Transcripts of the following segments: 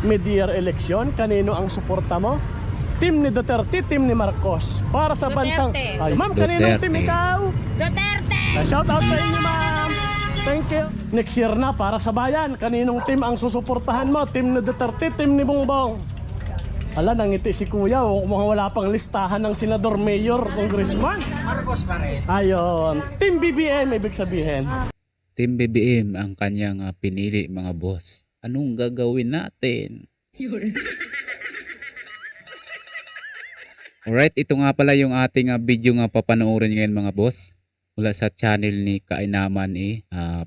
mid-year election, kanino ang suporta mo? Team ni Duterte, team ni Marcos. Para sa bansang... Ay, ma'am, kaninong team ikaw? Duterte! Shout out sa inyo, ma'am. Thank you. Next year na, para sa bayan, kaninong team ang susuportahan mo? Team ni Duterte, team ni Bongbong. Ala, nangiti si kuya, mukhang wala pang listahan ng senador, mayor, congressman. Marcos pa rin. Ayun, team BBM ibig sabihin. Team BBM ang kanyang pinili, mga boss. Anong gagawin natin? Alright, ito nga pala yung ating video nga papanoorin ngayon, mga boss. Mula sa channel ni Kainaman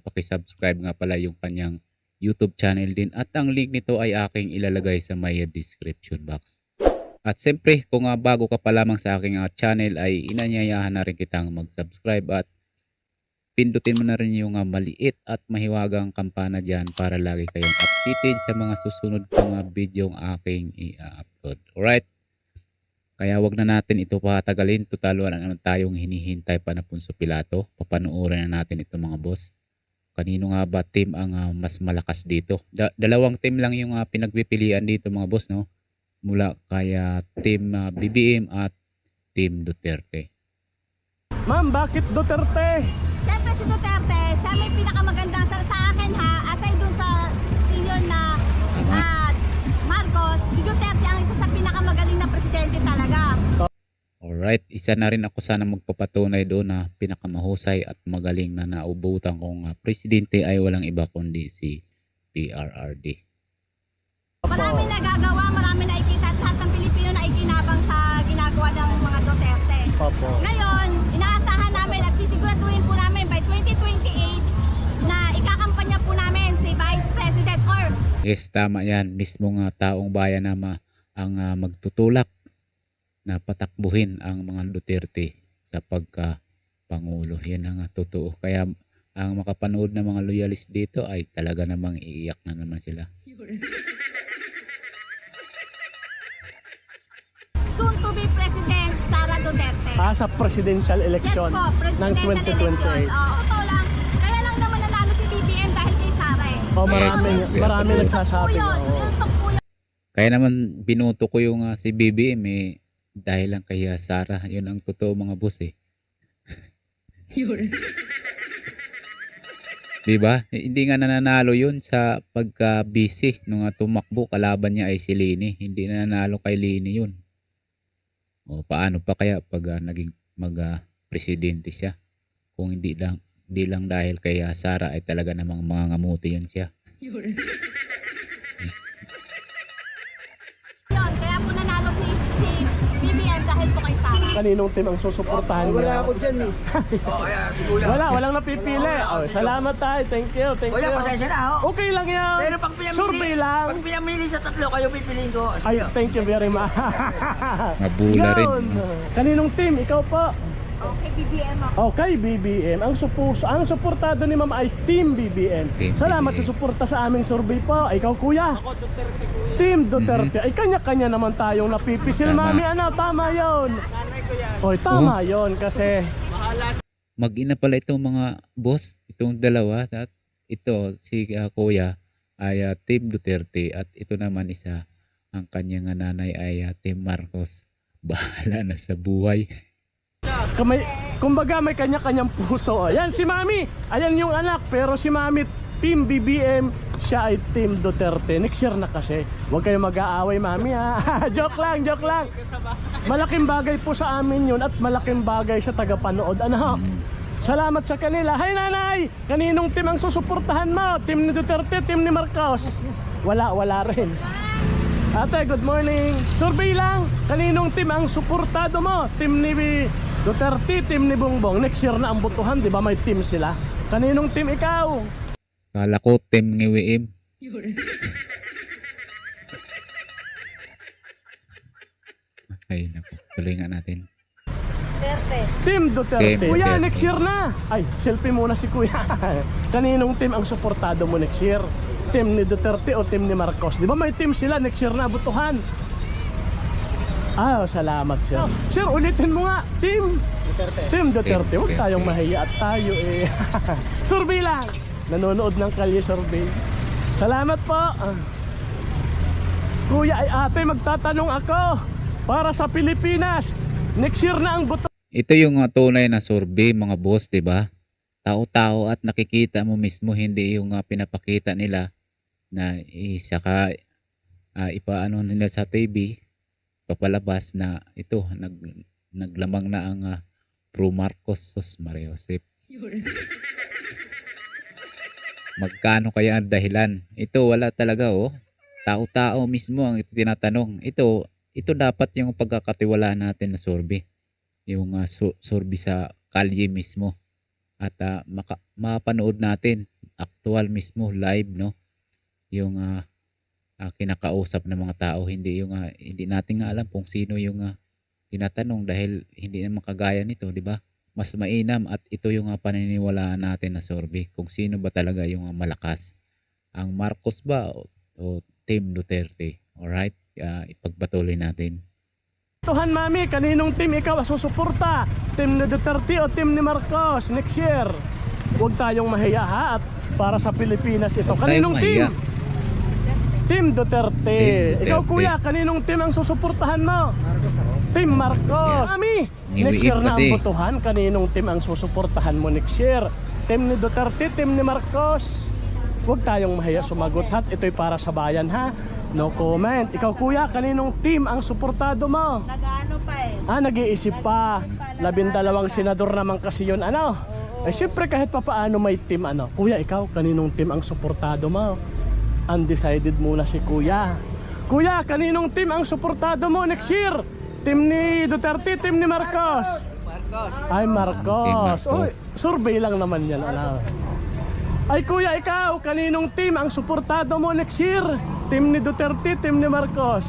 pakisubscribe nga pala yung kanyang YouTube channel din. At ang link nito ay aking ilalagay sa may description box. At siyempre, kung bago ka pa lamang sa aking channel ay inanyayahan na rin kitang mag-subscribe at pindutin mo na rin yung maliit at mahiwagang kampana dyan para lagi kayong updated sa mga susunod pang video ang aking i-upload. Alright? Kaya wag na natin ito patagalin. Total wala naman tayong hinihintay pa na Poncio Pilato. Papanoorin na natin ito, mga boss. Kanino nga ba team ang mas malakas dito? Dalawang team lang yung pinagpipilian dito, mga boss, no? Mula kaya team BBM at team Duterte. Ma'am, bakit Duterte? Siyempre si Duterte, siya may pinakamaganda sa akin ha. Aside dun sa senior na Marcos, si Duterte ang isa sa pinakamagaling na presidente talaga. Alright, isa na rin ako sana magpapatunay doon na pinakamahusay at magaling na naubutan kong presidente ay walang iba kundi si PRRD. Marami nagagawa, marami nakikita at lahat ng Pilipino na ikinabang sa ginagawa ng mga Duterte. Opo. Ngayon, inaasahan namin at sisiguraduhin po namin by 2028 na ikakampanya po namin si Vice President or... Yes, tama yan. Mismong taong bayan na ang magtutulak na patakbuhin ang mga Duterte sa pagka-pangulo. Yan ang totoo. Kaya ang makapanood ng mga loyalist dito ay talaga namang iiyak na naman sila. Soon to be President Sara Duterte. Sa presidential election Yes po, ng presidential 2028. election. Totoo lang. Kaya lang naman nanalo si BBM dahil kay Sara eh. Marami Yes, nagsasabi. Yun po yun. Kaya naman binuto ko yung si BBM dahil lang kay Sara. Yun ang totoo, mga boss eh. Diba? Hindi nga nananalo yun sa pagka-busy nung tumakbo. Kalaban niya ay si Lini. Hindi nananalo kay Lini yun. O paano pa kaya pag naging mag-presidente siya? Kung hindi lang dahil kay Sara ay talaga namang mangangamuti yun siya. Yun, kaya po nanalo si BBM dahil po kay Sara. Kaninong team ang susuportahan mo? Wala ako dyan eh. Kaya siguro. Walang napipili. Salamat tayo. Thank you. Kuya, pasensya na ho. Okay lang yan. Pero pag Survey lang. pag pinamili sa tatlo, kayo pipiliin ko. Ay, thank you very much. Mabula rin. Yun. Kaninong team? Ikaw po? Okay, BBM ako. Okay, BBM. Ang suportado ni Ma'am ay Team BBM. Team Salamat BBM. sa suporta sa aming survey po. Ikaw, kuya? Ako, Duterte, kuya. Team Duterte. Ay, kanya-kanya naman tayong napipisil, Tama. mami. Tama yun. Oy, tama yun kasi... Mag-ina pala itong mga boss, itong dalawa. At ito, si kuya ay Team Duterte at ito naman isa, ang kanyang nanay ay Team Marcos. Bahala na sa buhay. Kumbaga may kanya-kanyang puso. Ayan si Mami. Ayan yung anak. Pero si Mami, Team BBM. Siya ay Team Duterte. Next year na kasi. Huwag kayong mag-aaway, Mami, ha. Joke lang. Malaking bagay po sa amin yun. At malaking bagay sa tagapanood. Salamat sa kanila. Hay, nanay. Kaninong team ang susuportahan mo? Team ni Duterte, team ni Marcos? Wala rin. Ate, good morning. Survey lang. Kaninong team ang suportado mo? Team ni Duterte, team ni Bongbong. Next year na ang botohan, di ba? May team sila. Kaninong team ikaw? Kala ko Team Ngiwiim. Ay, naku. Tuloy nga natin. Duterte. Team Duterte. Team Kuya, Duterte. next year na. Ay, selfie muna si Kuya. Kaninong team ang suportado mo next year? Team ni Duterte o team ni Marcos? Di ba may team sila? Next year na botohan. Salamat sir. Sir, ulitin mo nga. Team Team Duterte. Huwag Duterte. tayong mahiya at tayo survey lang. Nanonood ng Kalye Survey. Salamat po. Kuya ay ate, magtatanong ako. Para sa Pilipinas, next year na ang buto. Ito yung tunay na survey mga boss, 'di ba? Tao-tao at nakikita mo mismo, hindi yung pinapakita nila na saka ipaano nila sa TV, papalabas na ito naglamang na ang pro Marcos. Sus Maria Josep. Magkano kaya ang dahilan? Ito wala talaga oh. Tao-tao mismo ang tinatanong. Ito dapat yung pagkakatiwalaan natin na survey. Yung survey sa kalye mismo. At mapanood natin actual mismo live, no? Yung kinakausap ng mga tao, hindi yung hindi natin nga alam kung sino yung tinatanong dahil hindi naman kagaya nito, di ba? Mas mainam at ito yung paniniwalaan natin na survey kung sino ba talaga yung malakas. Ang Marcos ba o Team Duterte? Alright? Ipagpatuloy natin. Tuhan mami, kaninong team ikaw susuporta? Team ni Duterte o team ni Marcos next year? Huwag tayong mahiya ha, at para sa Pilipinas ito. Huwag Kaninong tayong team? Team Duterte. Team Duterte. Ikaw kuya, kaninong team ang susuportahan mo? Team Marcos. Mami, next year na ang kasi. botohan. Kaninong team ang susuportahan mo next year? Team ni Duterte, team ni Marcos? Huwag tayong mahiya sumagot ha. Ito'y para sa bayan ha. No comment. Ikaw kuya, kaninong team ang suportado mo? Nag-ano pa eh. Nag-iisip pa. 12 senador naman kasi yun, ano? Eh syempre kahit pa paano may team, ano? Kuya, ikaw, kaninong team ang suportado mo? Undecided muna si kuya. Kuya, kaninong team ang suportado mo next year? Team ni Duterte, team ni Marcos? Marcos. Ay, Marcos. Team Marcos. Oh, survey lang naman yan, ano? Ay kuya, ikaw, kaninong team ang suportado mo next year? Team ni Duterte, team ni Marcos?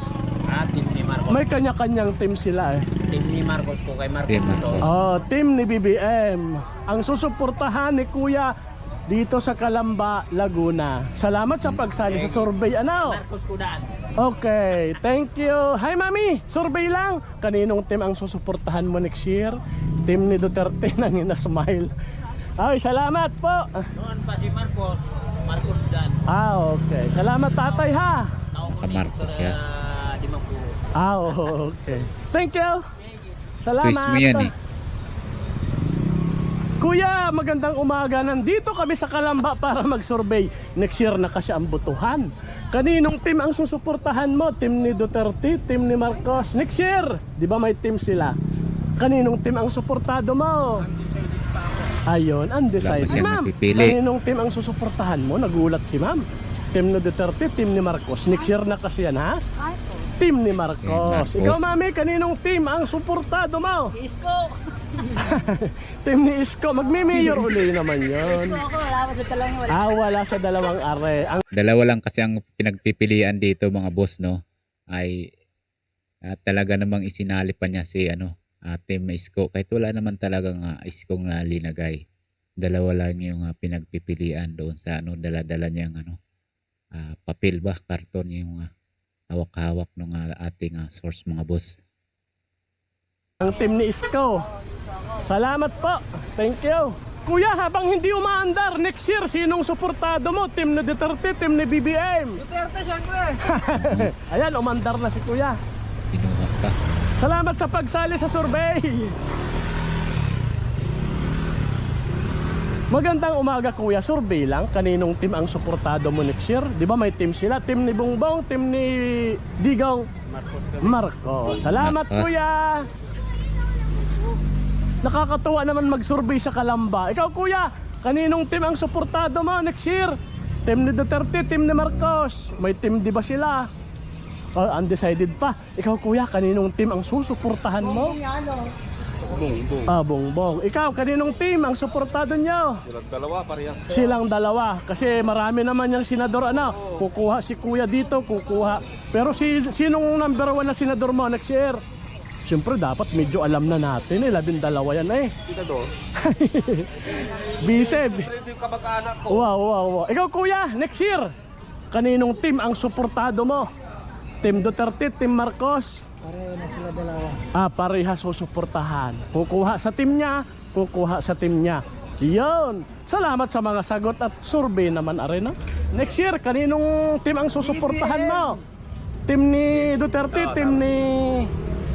Team ni Marcos. May kanya-kanyang team sila eh. Team ni Marcos po kay Marcos. Team Marcos. Oh, team ni BBM. Ang susuportahan ni kuya dito sa Calamba, Laguna. Salamat sa pagsali sa survey, ano? Marcos Kudan. Okay, thank you. Hi mami, survey lang. Kaninong team ang susuportahan mo next year? Team ni Duterte nang ina-smile. Ay, salamat po. Noon pa si Marcos. Marcos Kudan. Okay. Salamat tatay ha. Marcos ya. Di Mapuro. Okay. Thank you. Salamat. Twist mo yan eh. Kuya, magandang umaga. Nandito kami sa Calamba para mag-survey. Next year na kasi ang botohan. Kaninong team ang susuportahan mo? Team ni Duterte, team ni Marcos? Next year, di ba may team sila? Kaninong team ang suportado mo? Ayun, Wala undecided. pa siyang Ma'am, napipili. kaninong team ang susuportahan mo? Nagulat si ma'am. Team ni Duterte, team ni Marcos. Next year na kasi yan ha? Team ni Marcos. Marcos. Ikaw mami, kaninong team ang suportado mo? Isko. Team ni Isko. Magme-mayor uli naman yun. Isko ako, wala pa sa talong wala. Wala sa dalawang are. Ang Dalawa lang kasi ang pinagpipilian dito mga boss, no? Ay talaga namang isinali pa niya si Team Isko. Kahit wala naman talagang Iskong na linagay. Dalawa lang yung pinagpipilian doon sa dala-dala niyang papel ba, karton yung hawak-hawak ng ating source mga boss. ang team ni Isko. Salamat po. Thank you. Kuya, habang hindi umaandar, next year, sinong suportado mo? Team ni Duterte, team ni BBM? Duterte siyempre. Ayan, umandar na si Kuya. Kinuha pa. Salamat sa pagsali sa survey. Magandang umaga kuya, survey lang. Kaninong team ang suportado mo next year? Di ba may team sila? Team ni Bongbong, team ni Digong Marcos. Salamat Marcos. kuya. Nakakatuwa naman mag-survey sa Calamba. Ikaw kuya, kaninong team ang suportado mo next year? Team ni Duterte, team ni Marcos. May team di ba sila? Undecided pa. Ikaw kuya, kaninong team ang susuportahan mo? Bongbong. Ikaw, kaninong team ang suportado nyo? Silang dalawa, parehas. Silang dalawa. Kasi marami naman yung senador, kukuha si kuya dito, kukuha. Pero sinong number 1 na senador mo next year? Siyempre dapat medyo alam na natin 12 yan Senador. Biseb. Ito yung kamag-anak ko. Wow. Ikaw kuya, next year, kaninong team ang suportado mo? Team Duterte, Team Marcos? Pareho na sila dalawa. Parehas susuportahan. Kukuha sa team niya, kukuha sa team niya. Yun. Salamat sa mga sagot at survey naman arena. Next year, kaninong team ang susuportahan mo? Team ni Duterte, team ni...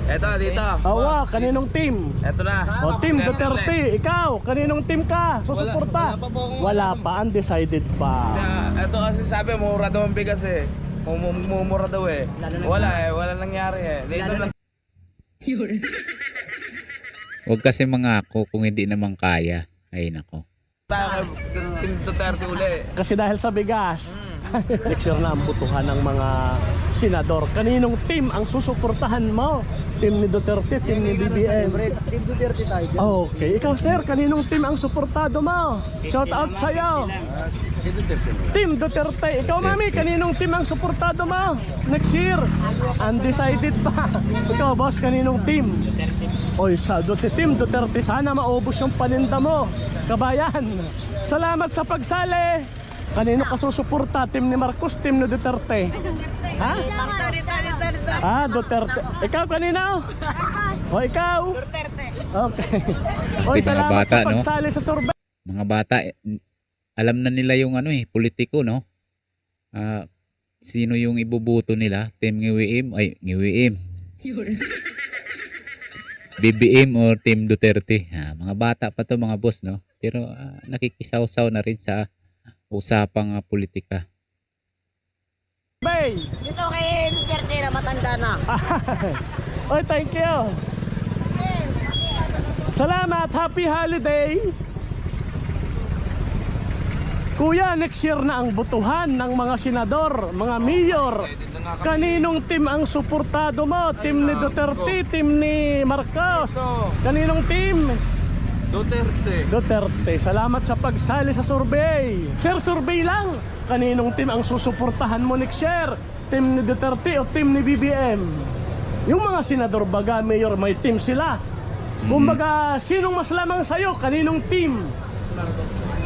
Eto, dito. Awa, kaninong team? Eto na. O, team Duterte, ikaw, kaninong team ka? Susuporta? Wala pa, undecided pa. Eto kasi sabi, mura daw ang bigas eh. Mumura daw eh. Wala nangyari eh. Dito na. Huwag kasi mangako kung hindi naman kaya. Ay nako. Tayo kay Team Duterte uli. Kasi dahil sa bigas, next year na ang butuhan ng mga senador. Kaninong team ang susuportahan mo? Team ni Duterte, team ni BBM. Team Duterte tayo. Okay, ikaw sir, kaninong team ang suportado mo? Shout out sa'yo. Team Duterte. Ikaw mami, kaninong team ang suportado mo? Next year, undecided pa. Ikaw boss, kaninong team? Oy, sa Team Duterte, sana maubos yung paninda mo. Kabayan, salamat sa pagsali. Kanino ka susuporta? Team ni Marcos, team ni Duterte? Ha? Duterte. Ikaw kanino? O ikaw? Duterte. Okay. Oy, Mga salamat bata, sa pagsali sa survey. Mga bata, alam na nila yung politiko, no? Sino yung ibubuto nila? Team Ngiwiim? Ay, Ngiwiim. BBM or Team Duterte. Mga bata pa to mga boss, no? Pero nakikisaw-saw na rin sa usapang politika. Bay! Dito kay Duterte na matanda na. Oy, thank you. Salamat, happy holiday. Kuya, next year na ang butuhan ng mga senador, mga mayor. Kaninong team ang suportado mo? Team ni Duterte, team ni Marcos. Kaninong team? Duterte. Duterte. Salamat sa pagsali sa survey. Sir, survey lang. Kaninong team ang susuportahan mo next year? Team ni Duterte o team ni BBM? Yung mga senador baga, mayor, may team sila. Kumbaga, sinong mas lamang sa'yo? Kaninong team?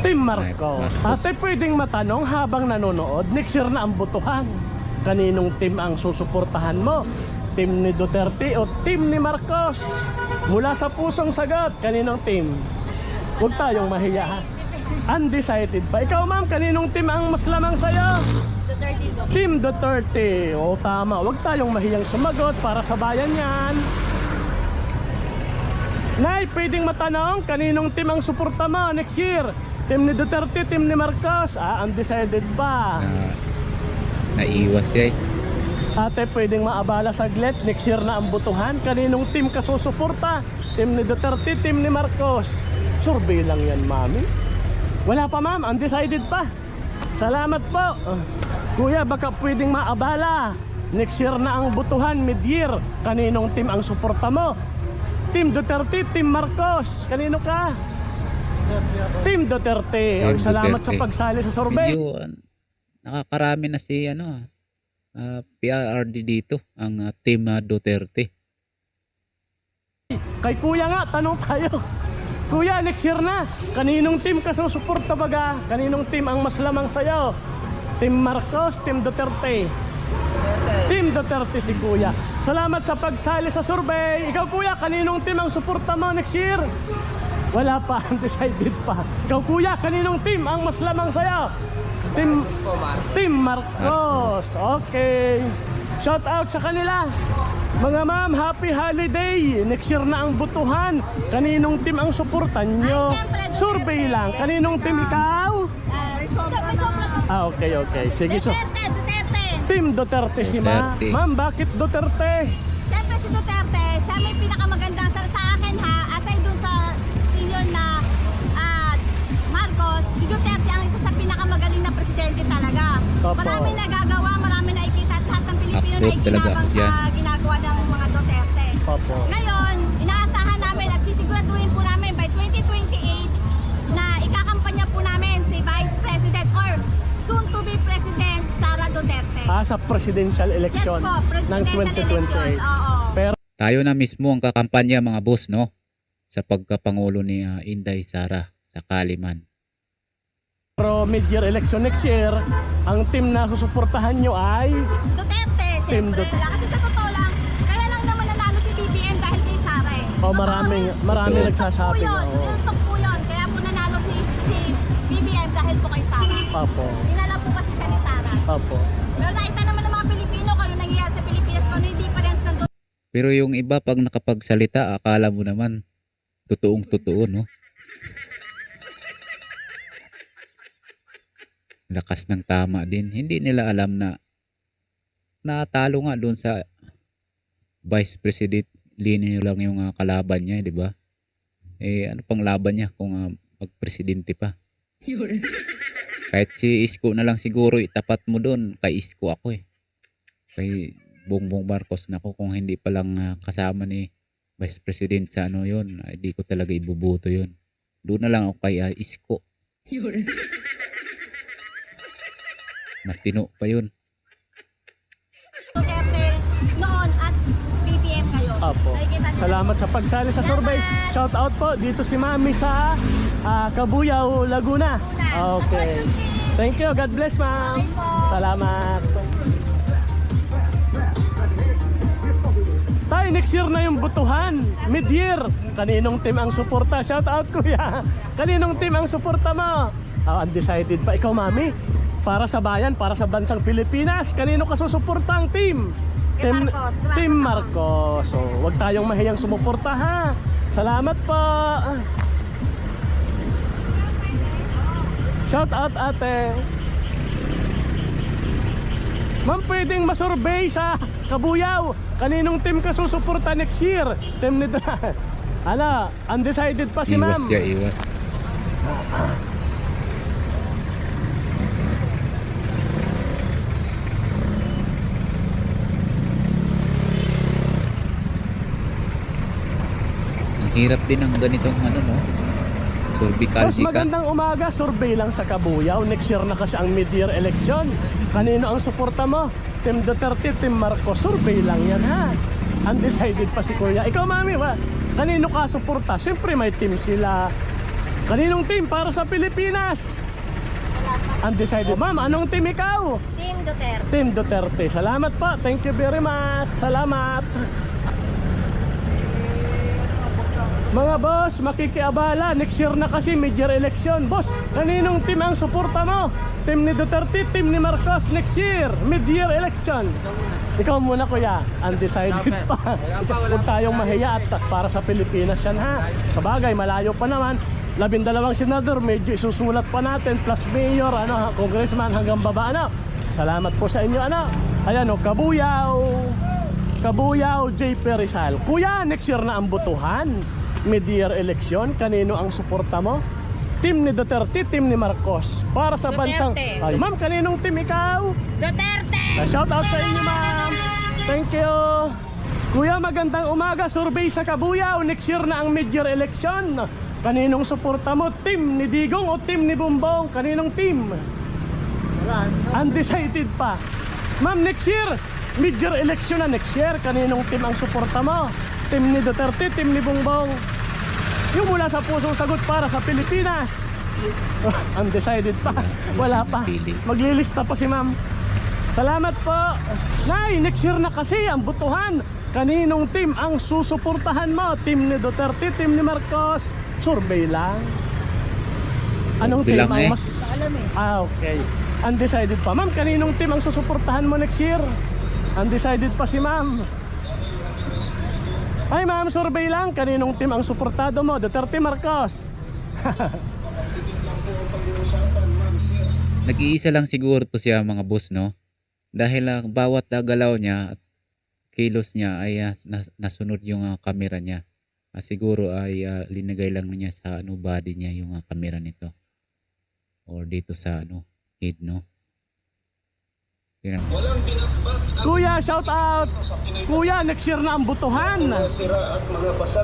Team Marcos. Ate, pwedeng matanong habang nanonood, next year na ang butuhan. Kaninong team ang susuportahan mo? Team ni Duterte o team ni Marcos? Mula sa pusong sagot, kaninong team? Huwag tayong mahiya ha. Undecided pa. Ikaw ma'am, kaninong team ang mas lamang sa'yo? Duterte po. Team Duterte. O tama, huwag tayong mahiyang sumagot para sa bayan yan. Nay, pwedeng matanong, kaninong team ang suporta mo next year? Team ni Duterte, team ni Marcos? Undecided pa. Naiwas siya eh. Ate, pwedeng maabala saglit, next year na ang butuhan. Kaninong team ka susuporta? Team ni Duterte, team ni Marcos? Survey lang yan, mami. Wala pa ma'am, undecided pa. Salamat po. Kuya, baka pwedeng maabala. Next year na ang butuhan, mid-year. Kaninong team ang suporta mo? Team Duterte, team Marcos? Kanino ka? Team Duterte. Team Salamat Duterte. sa pagsali sa survey. Medyo nakakarami na si PRRD dito, ang Team Duterte. Kay kuya nga, tanong tayo. Kuya, next year na. Kaninong team ka susuporta baga? Kaninong team ang mas lamang sa'yo? Team Marcos, Team Duterte? Team Duterte si kuya. Salamat sa pagsali sa survey. Ikaw kuya, kaninong team ang suporta mo next year? Wala pa, undecided pa. Ikaw kuya, kaninong team ang mas lamang sa'yo? Team Marcos. Okay. Shout out sa kanila. Mga ma'am, happy holiday. Next year na ang butuhan. Kaninong team ang suportan nyo? Survey lang. Kaninong team ikaw? Okay. Sige, so. Duterte. Team Duterte si Ma. Duterte. Ma'am, bakit Duterte? Siyempre si Duterte, siya may pinakamagandang sa akin ha, aside dun sa senior na Marcos, si Duterte ang isa sa pinakamagaling na presidente talaga. Opo. Marami nagagawa, marami nakikita at lahat ng Pilipino Upload talaga, nakikinabang sa yan. ginagawa ng mga Duterte. Opo. Ngayon, inaasahan namin at sisiguraduhin po namin by 2028 na ikakampanya po namin si Vice President or soon to be President Sara Duterte. Sa presidential election Yes po, ng presidential election. 2028. Oo. Pero Tayo na mismo ang kakampanya mga boss, no? Sa pagkapangulo ni Inday Sara sa Kaliman. mid-year election next year, ang team na susuportahan nyo ay Duterte, Team syempre. Duterte. Kasi sa totoo lang, kaya lang naman nanalo si BBM dahil kay Sara eh. maraming Totoo. nagsasabi na. Tok po yun. Kaya po nanalo si BBM dahil po kay Sara. Opo. Dinala po kasi siya ni Sara. Opo. Pero nakita naman ng mga Pilipino kung ano nangyayari sa Pero yung iba pag nakapagsalita, akala mo naman totoong totoo, no? Lakas ng tama din. Hindi nila alam na natalo nga doon sa Vice President. Lino lang yung kalaban niya, di ba? Eh, ano pang laban niya kung magpresidente pa? Kahit si Isko na lang siguro itapat mo doon. Kay Isko ako eh. Kay Bongbong Marcos na kung hindi pa lang kasama ni Vice President sa ano yun, hindi ko talaga ibubuto yun. Doon na lang ako kay Isko. Matino pa yun. Duterte noon at BBM kayo. Opo. Nakikita niyo. Salamat sa pagsali sa survey. Shout out po dito si Mami sa Cabuyao, Laguna. Okay. Thank you. God bless, ma'am. Salamat. Tay, next year na yung butuhan. Mid-year. Kaninong team ang suporta? Shout out, kuya. Kaninong team ang suporta mo? Undecided pa. Ikaw, Mami? Para sa bayan, para sa bansang Pilipinas. Kanino ka susuporta ang team? Marcos. Team Marcos. So, wag tayong mahiyang sumuporta, ha. Salamat po. Shout out, ate. Ma'am, pwedeng masurvey sa Cabuyao. Kaninong team ka susuporta next year? Team nito. Ano, undecided pa si Iwas ma'am. siya, iwas. Ang hirap din ng ganitong ano, no? Cervical Mas ka. magandang umaga, survey lang sa Cabuyao. Next year na kasi ang mid-year election. Kanino ang suporta mo? Team Duterte, Team Marcos. Survey lang yan, ha? Undecided pa si Kuya. Ikaw, Mami, ba? Kanino ka suporta? Siyempre may team sila. Kaninong team para sa Pilipinas? Undecided. Ma'am, anong team ikaw? Team Duterte. Team Duterte. Salamat po. Thank you very much. Salamat. Mga boss, makikiabala. Next year na kasi mid-year election. Boss, kaninong team ang suporta mo? Team ni Duterte, team ni Marcos next year. Mid-year election. Ikaw muna, kuya. Undecided pa. Huwag tayong mahiya at para sa Pilipinas yan, ha. Sa bagay, malayo pa naman. 12 senador, medyo isusulat pa natin. Plus mayor, ano, congressman hanggang baba, ano. Salamat po sa inyo, ano. Ayan, o, Cabuyao, JP Rizal. Kuya, next year na ang butuhan. Mid-year election. Kanino ang suporta mo? Team ni Duterte, team ni Marcos. Para sa bansang... Ay, ma'am, kaninong team ikaw? Duterte! Shout out sa inyo, ma'am. Thank you. Kuya, magandang umaga. Survey sa Cabuyao. Next year na ang mid-year election. Kaninong suporta mo? Team ni Digong o team ni Bumbong? Kaninong team? Undecided pa. Ma'am, next year mid-year election na next year. Kaninong team ang suporta mo? Team ni Duterte, team ni Bongbong? Yung mula sa pusong sagot para sa Pilipinas. Undecided pa. Wala pa. Maglilista pa si ma'am. Salamat po. Nay, next year na kasi ang butuhan. Kaninong team ang susuportahan mo? Team ni Duterte, team ni Marcos? Survey lang. Anong team Bilang ang eh. mas... Alam eh. Okay. Undecided pa. Ma'am, kaninong team ang susuportahan mo next year? Undecided pa si ma'am. Ay, ma'am, survey lang. Kaninong team ang suportado mo? Duterte, Marcos? Nag-iisa lang siguro to siya, mga boss, no? Dahil bawat galaw niya at kilos niya ay nasunod yung camera niya. Siguro ay linagay lang niya sa body niya yung camera nito. Or dito sa head, no? Kuya, shout out. Kuya, next year na ang butuhan.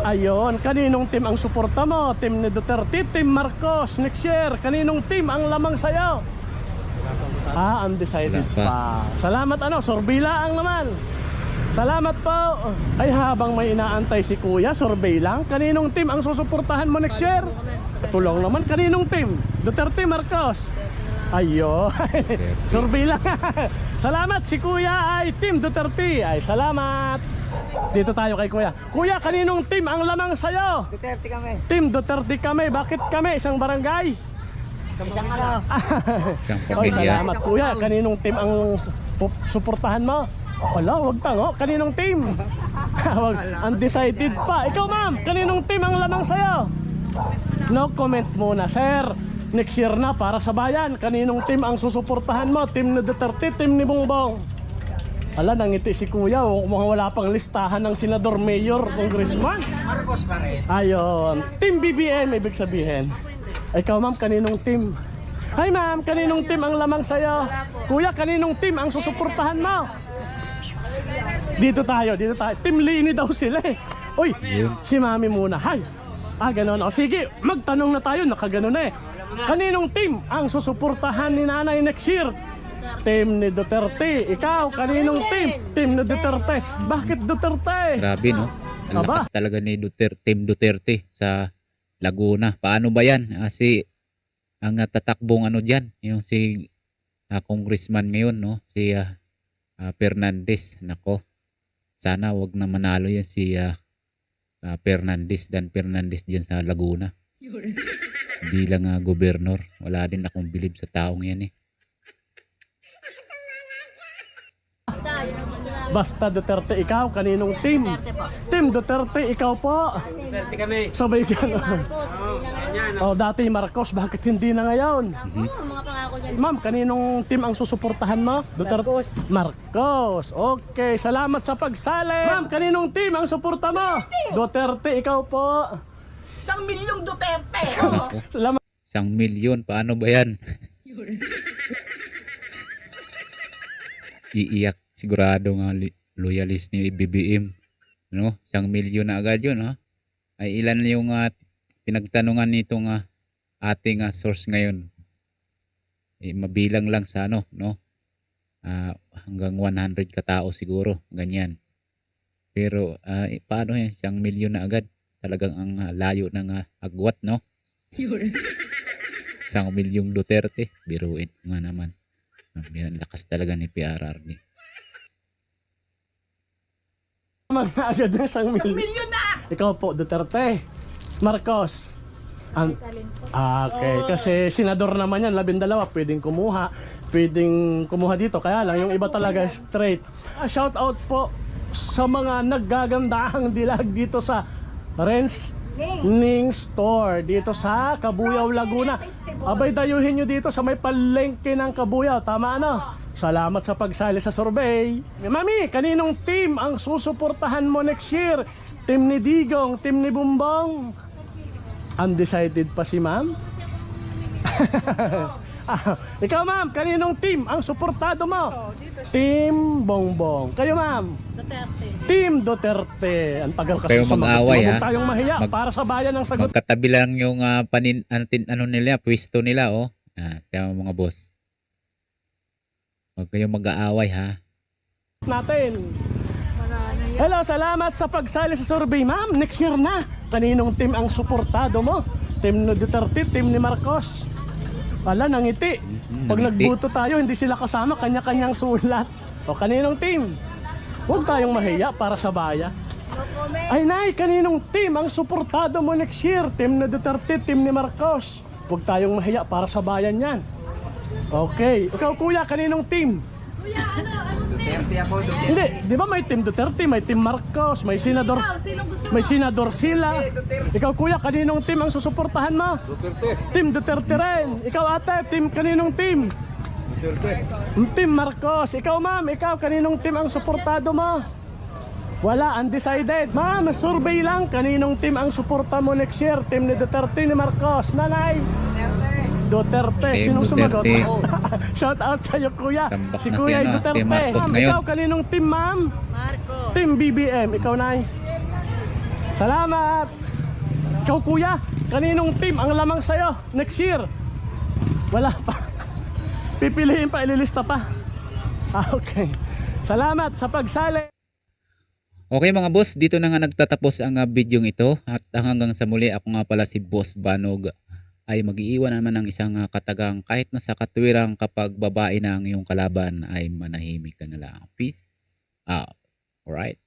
Ayun, kaninong team ang suporta mo? Team ni Duterte, team Marcos next year. Kaninong team ang lamang sayo? Undecided pa. Salamat, survey lang naman. Salamat po. Ay, habang may inaantay si Kuya, survey lang. Kaninong team ang susuportahan mo next year? Tulong naman, kaninong team? Duterte, Marcos? Ayo. Survey lang. Salamat, si Kuya ay Team Duterte. Ay, salamat. Dito tayo kay Kuya. Kuya, kaninong team ang lamang sayo? Duterte kami. Team Duterte kami. Bakit kami? Isang barangay? Isang ano. Isang Oy, pamilya. salamat, Kuya. Kaninong team ang suportahan mo? Wala, wag tango. Kaninong team? Wag, undecided pa. Ikaw ma'am, kaninong team ang lamang sa'yo? No comment muna, sir. Next year na para sa bayan. Kaninong team ang susuportahan mo? Team ni Duterte, team ni Bongbong? Ala, nangiti si kuya. Mukhang wala pang listahan ng senador, mayor, congressman. Marcos pa rin. Ayon, team BBM ibig sabihin. Ikaw ma'am, kaninong team? Hi ma'am, kaninong team ang lamang sa'yo? Kuya, kaninong team ang susuportahan mo? Dito tayo. Team Lini daw sila eh. Uy, Yun. si mami muna. Hi. Ganon. O sige, magtanong na tayo. Nakaganon eh. Kaninong team ang susuportahan ni nanay next year? Team ni Duterte. Ikaw, kaninong team? Team ni Duterte. Bakit Duterte? Grabe, no? Ang Aba. lakas talaga ni Duterte, Team Duterte sa Laguna. Paano ba yan? Si ang tatakbong ano dyan, yung si congressman ngayon, no? Si Fernandez. Nako, sana wag na manalo yan si Fernandez dan Fernandez dyan sa Laguna. Bilang gobernador, wala din akong bilib sa taong yan eh. Basta Duterte ikaw, kaninong team? Team Duterte, ikaw po. Duterte kami. Sabay ka na. Marcos, hindi na ngayon. Oh, dati Marcos, bakit hindi na ngayon? Mga pangako niyan. Ma'am, kaninong team ang susuportahan mo? Duterte? Marcos. Marcos. Okay, salamat sa pagsali. Ma'am, kaninong team ang suporta mo? Duterte, ikaw po. 1 milyong Duterte. Nako, Salamat. 1 milyon, paano ba yan? Iiyak sigurado nga loyalist ni BBM, no? 1 milyon na agad yun, ha? Ay ilan yung pinagtanungan nitong ating source ngayon? Mabilang lang sa ano, no? Hanggang 100 katao siguro, ganyan. Pero paano yan? 1 milyon na agad? Talagang ang layo ng agwat, no? 1 milyong Duterte, biruin nga naman. Ang lakas talaga ni PRRD. Mga agad na 1 milyon na. Ikaw po, Duterte. Marcos. Okay, kasi senador naman yan, 12, pwedeng kumuha dito. Kaya lang, yung iba talaga straight. Shout out po sa mga naggagandahang dilag dito sa Renz Ning Store dito sa Cabuyao, Laguna. Abay, dayuhin nyo dito sa may palengke ng Cabuyao. Tama ano? Salamat sa pagsali sa survey. Mami, kaninong team ang susuportahan mo next year? Team ni Digong, team ni Bumbong? Undecided pa si ma'am? Ikaw ma'am, kaninong team ang suportado mo? Team Bongbong. Kayo ma'am? Duterte. Team Duterte. Ang tagal kasi Huwag kayong mag-away, Huwag ha? tayong mahiya para sa bayan ng sagot Magkatabi lang yung ano nila, pwesto nila, oh. Kaya mga boss. Huwag kayong mag-aaway, ha? natin. Hello, salamat sa pagsali sa survey ma'am. Next year na. Kaninong team ang suportado mo? Team ni Duterte, team ni Marcos? Wala, nangiti. Pag Nangiti. nagbuto tayo, hindi sila kasama, kanya-kanyang sulat. O kaninong team? Huwag tayong mahiya para sa bayan. Ay nay, kaninong team ang suportado mo next year? Team ni Duterte, team ni Marcos? Huwag tayong mahiya para sa bayan yan. Okay, ikaw kuya, kaninong team? Duterte ako, Duterte. Hindi, di ba may team Duterte, may team Marcos, may senador, may senador sila. Ikaw kuya, kaninong team ang susuportahan mo? Duterte. Team Duterte rin. Ikaw ate, team kaninong team? Duterte. Team Marcos. Ikaw ma'am, ikaw kaninong team ang suportado mo? Wala, undecided. Ma'am, survey lang, kaninong team ang suporta mo next year? Team ni Duterte, ni Marcos? Nanay? Duterte. Team Sinong sumagot? Duterte. Shout out sa'yo kuya. Tambak Si na kuya si, Duterte. Team Marcos Ma'am, ngayon. ikaw kaninong team ma'am? Marcos. Team BBM, ikaw nay. Salamat. Ikaw kuya, kaninong team ang lamang sa'yo next year? Wala pa. Pipiliin pa, ililista pa. Okay. Salamat sa pagsali. Okay mga boss, dito na nga nagtatapos ang video ito. At hanggang sa muli, ako nga pala si Boss Banog ay mag-iiwan naman ng isang katagang kahit na sa katwirang kapag babae na ang iyong kalaban ay manahimik ka na lang. Peace out. Alright?